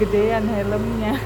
kegedean helmnya.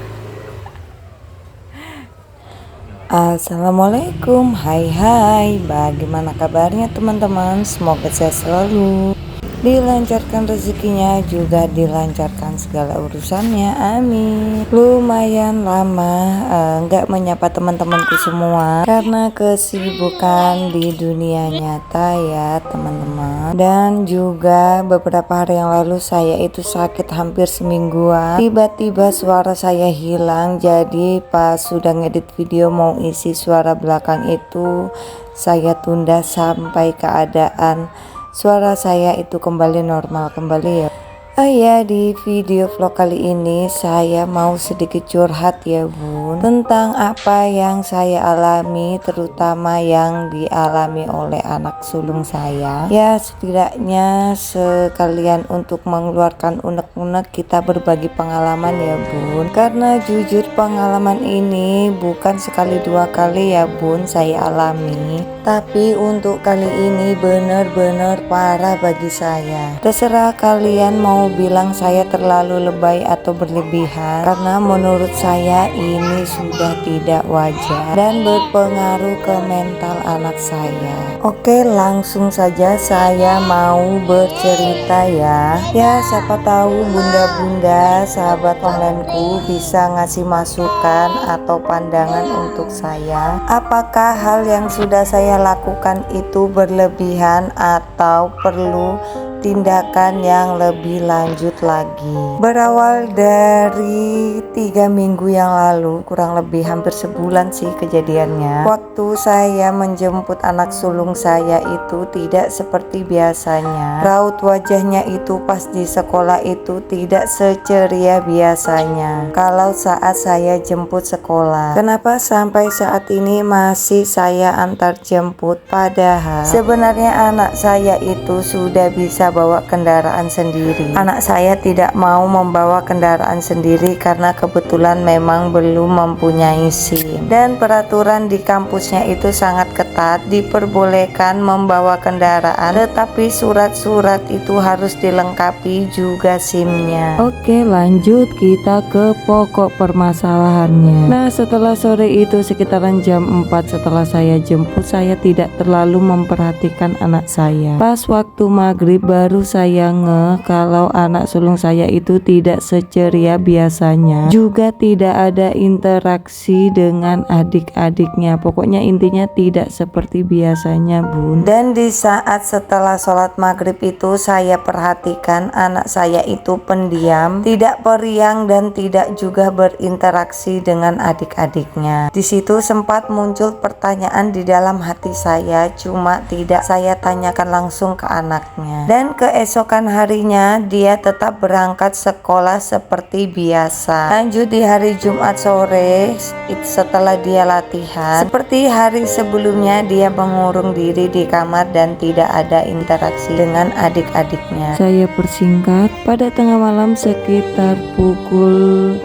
Assalamualaikum, hai, bagaimana kabarnya teman-teman? Semoga sehat selalu, dilancarkan rezekinya, juga dilancarkan segala urusannya, amin. Lumayan lama nggak menyapa teman-temanku semua karena kesibukan di dunia nyata ya teman-teman. Dan juga beberapa hari yang lalu saya itu sakit hampir semingguan, tiba-tiba suara saya hilang. Jadi pas sudah ngedit video mau isi suara belakang itu, saya tunda sampai keadaan suara saya itu kembali normal kembali ya. Ya, di video vlog kali ini saya mau sedikit curhat ya bun, tentang apa yang saya alami, terutama yang dialami oleh anak sulung saya. Ya, setidaknya sekalian untuk mengeluarkan unek-unek, kita berbagi pengalaman ya bun. Karena jujur pengalaman ini bukan sekali dua kali ya bun saya alami, tapi untuk kali ini benar-benar parah bagi saya. Terserah kalian mau bilang saya terlalu lebay atau berlebihan, karena menurut saya ini sudah tidak wajar dan berpengaruh ke mental anak saya. Oke, langsung saja saya mau bercerita ya. Ya, siapa tahu bunda-bunda sahabat onlineku bisa ngasih masukan atau pandangan untuk saya. Apakah hal yang sudah saya lakukan itu berlebihan atau perlu tindakan yang lebih lanjut lagi. Berawal dari 3 minggu yang lalu, kurang lebih hampir sebulan sih kejadiannya. Waktu saya menjemput anak sulung saya itu tidak seperti biasanya. Raut wajahnya itu pas di sekolah itu tidak seceria biasanya kalau saat saya jemput sekolah. Kenapa sampai saat ini masih saya antar jemput, padahal sebenarnya anak saya itu sudah bisa bawa kendaraan sendiri. Anak saya tidak mau membawa kendaraan sendiri karena kebetulan memang belum mempunyai SIM, dan peraturan di kampusnya itu sangat ketat, diperbolehkan membawa kendaraan tetapi surat-surat itu harus dilengkapi juga SIM-nya. Oke, lanjut kita ke pokok permasalahannya. Nah, setelah sore itu sekitaran jam 4 setelah saya jemput, saya tidak terlalu memperhatikan anak saya. Pas waktu maghrib baru saya ngeh kalau anak sulung saya itu tidak seceria biasanya, juga tidak ada interaksi dengan adik-adiknya. Pokoknya intinya tidak seperti biasanya bun. Dan di saat setelah sholat maghrib itu saya perhatikan anak saya itu pendiam, tidak periang, dan tidak juga berinteraksi dengan adik-adiknya. Di situ sempat muncul pertanyaan di dalam hati saya, cuma tidak saya tanyakan langsung ke anaknya. Dan keesokan harinya dia tetap berangkat sekolah seperti biasa. Lanjut di hari Jumat sore setelah dia latihan, seperti hari sebelumnya dia mengurung diri di kamar dan tidak ada interaksi dengan adik-adiknya. Saya persingkat, pada tengah malam sekitar pukul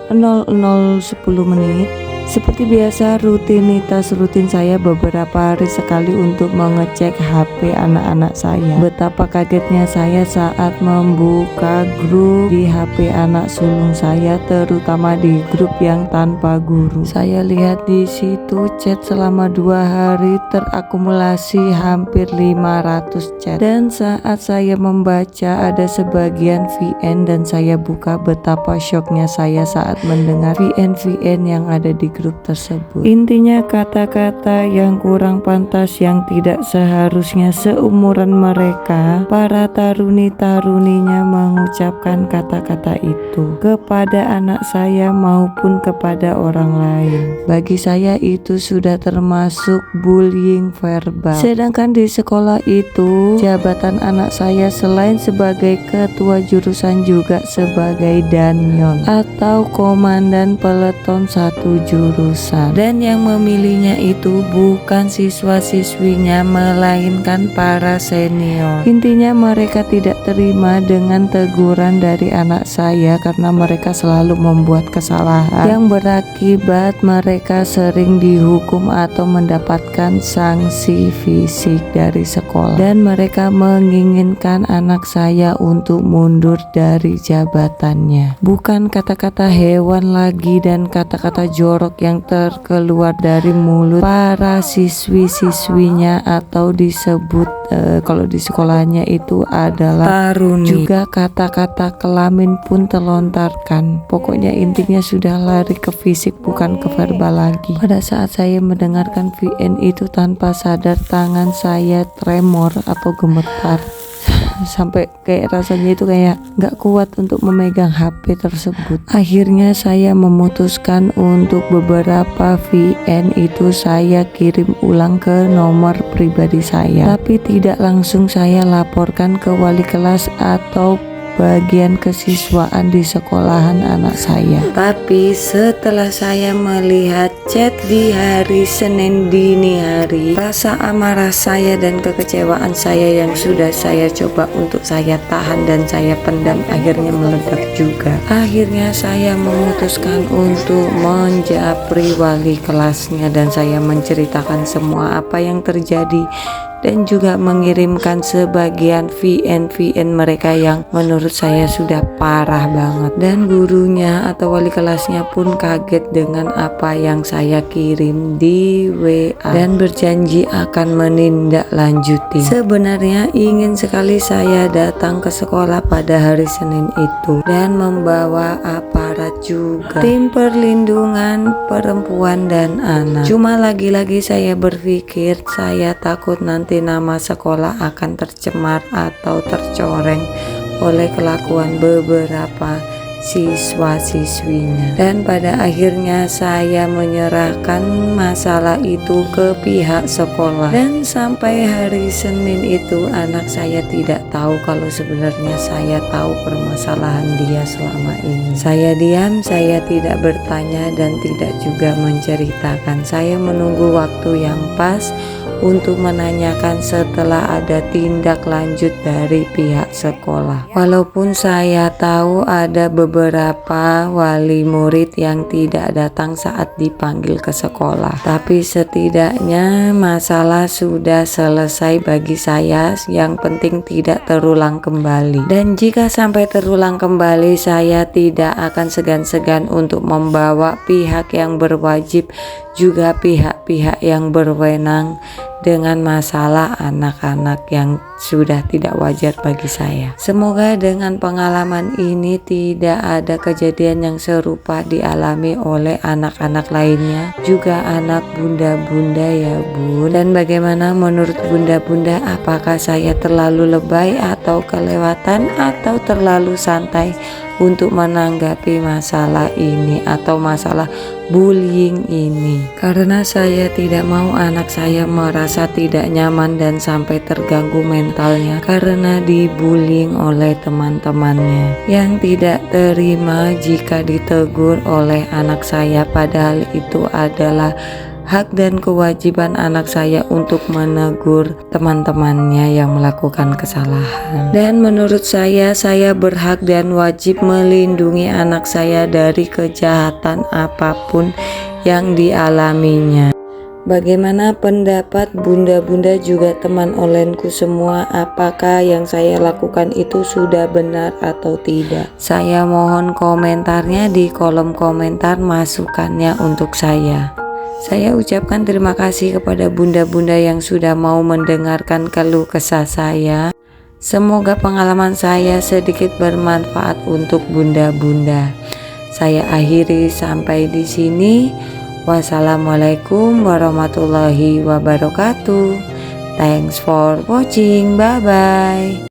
00.10 seperti biasa, rutinitas rutin saya beberapa hari sekali untuk mengecek HP anak-anak saya. Betapa kagetnya saya saat membuka grup di HP anak sulung saya, terutama di grup yang tanpa guru. Saya lihat di situ chat selama 2 hari terakumulasi hampir 500 chat. Dan saat saya membaca ada sebagian VN dan saya buka, betapa syoknya saya saat mendengar VN yang ada di grup tersebut. Intinya kata-kata yang kurang pantas yang tidak seharusnya seumuran mereka, para taruni-taruninya, mengucapkan kata-kata itu kepada anak saya maupun kepada orang lain. Bagi saya itu sudah termasuk bullying verbal. Sedangkan di sekolah itu jabatan anak saya selain sebagai ketua jurusan juga sebagai danyon atau komandan peleton 1 jurusan. urusan. Dan yang memilihnya itu bukan siswa-siswinya, melainkan para senior. Intinya mereka tidak terima dengan teguran dari anak saya karena mereka selalu membuat kesalahan yang berakibat mereka sering dihukum atau mendapatkan sanksi fisik dari sekolah. Dan mereka menginginkan anak saya untuk mundur dari jabatannya. Bukan kata-kata hewan lagi dan kata-kata jorok yang terkeluar dari mulut para siswi-siswinya atau disebut kalau di sekolahnya itu adalah taruni. Juga kata-kata kelamin pun terlontarkan. Pokoknya intinya sudah lari ke fisik bukan ke verbal lagi. Pada saat saya mendengarkan VN itu tanpa sadar tangan saya tremor atau gemetar. Sampai kayak rasanya itu kayak gak kuat untuk memegang HP tersebut. Akhirnya saya memutuskan untuk beberapa VN itu saya kirim ulang ke nomor pribadi saya, tapi tidak langsung saya laporkan ke wali kelas atau bagian kesiswaan di sekolahan anak saya. Tapi setelah saya melihat chat di hari Senin dini hari, rasa amarah saya dan kekecewaan saya yang sudah saya coba untuk saya tahan dan saya pendam akhirnya meledak juga. Akhirnya saya memutuskan untuk menjapri wali kelasnya dan saya menceritakan semua apa yang terjadi dan juga mengirimkan sebagian VN mereka yang menurut saya sudah parah banget. Dan gurunya atau wali kelasnya pun kaget dengan apa yang saya kirim di WA dan berjanji akan menindaklanjuti. Sebenarnya ingin sekali saya datang ke sekolah pada hari Senin itu dan membawa aparat juga, tim perlindungan perempuan dan anak. Cuma lagi-lagi saya berpikir saya takut nanti nama sekolah akan tercemar atau tercoreng oleh kelakuan beberapa siswa-siswinya. Dan pada akhirnya saya menyerahkan masalah itu ke pihak sekolah. Dan sampai hari Senin itu anak saya tidak tahu kalau sebenarnya saya tahu permasalahan dia selama ini. Saya diam, saya tidak bertanya dan tidak juga menceritakan. Saya menunggu waktu yang pas untuk menanyakan setelah ada tindak lanjut dari pihak sekolah. Walaupun saya tahu ada beberapa wali murid yang tidak datang saat dipanggil ke sekolah, tapi setidaknya masalah sudah selesai bagi saya. Yang penting tidak terulang kembali. Dan jika sampai terulang kembali, saya tidak akan segan-segan untuk membawa pihak yang berwajib juga pihak-pihak yang berwenang dengan masalah anak-anak yang sudah tidak wajar bagi saya. Semoga dengan pengalaman ini tidak ada kejadian yang serupa dialami oleh anak-anak lainnya, juga anak bunda-bunda ya bun. Dan bagaimana menurut bunda-bunda, apakah saya terlalu lebay atau kelewatan atau terlalu santai untuk menanggapi masalah ini atau masalah bullying ini? Karena saya tidak mau anak saya merasa tidak nyaman dan sampai terganggu mentalnya karena dibullying oleh teman-temannya yang tidak terima jika ditegur oleh anak saya, padahal itu adalah hak dan kewajiban anak saya untuk menegur teman-temannya yang melakukan kesalahan. Dan menurut saya berhak dan wajib melindungi anak saya dari kejahatan apapun yang dialaminya. Bagaimana pendapat bunda-bunda juga teman onlineku semua? Apakah yang saya lakukan itu sudah benar atau tidak? Saya mohon komentarnya di kolom komentar, masukannya untuk saya. Saya ucapkan terima kasih kepada bunda-bunda yang sudah mau mendengarkan keluh kesah saya. Semoga pengalaman saya sedikit bermanfaat untuk bunda-bunda. Saya akhiri sampai di sini. Wassalamualaikum warahmatullahi wabarakatuh. Thanks for watching. Bye bye.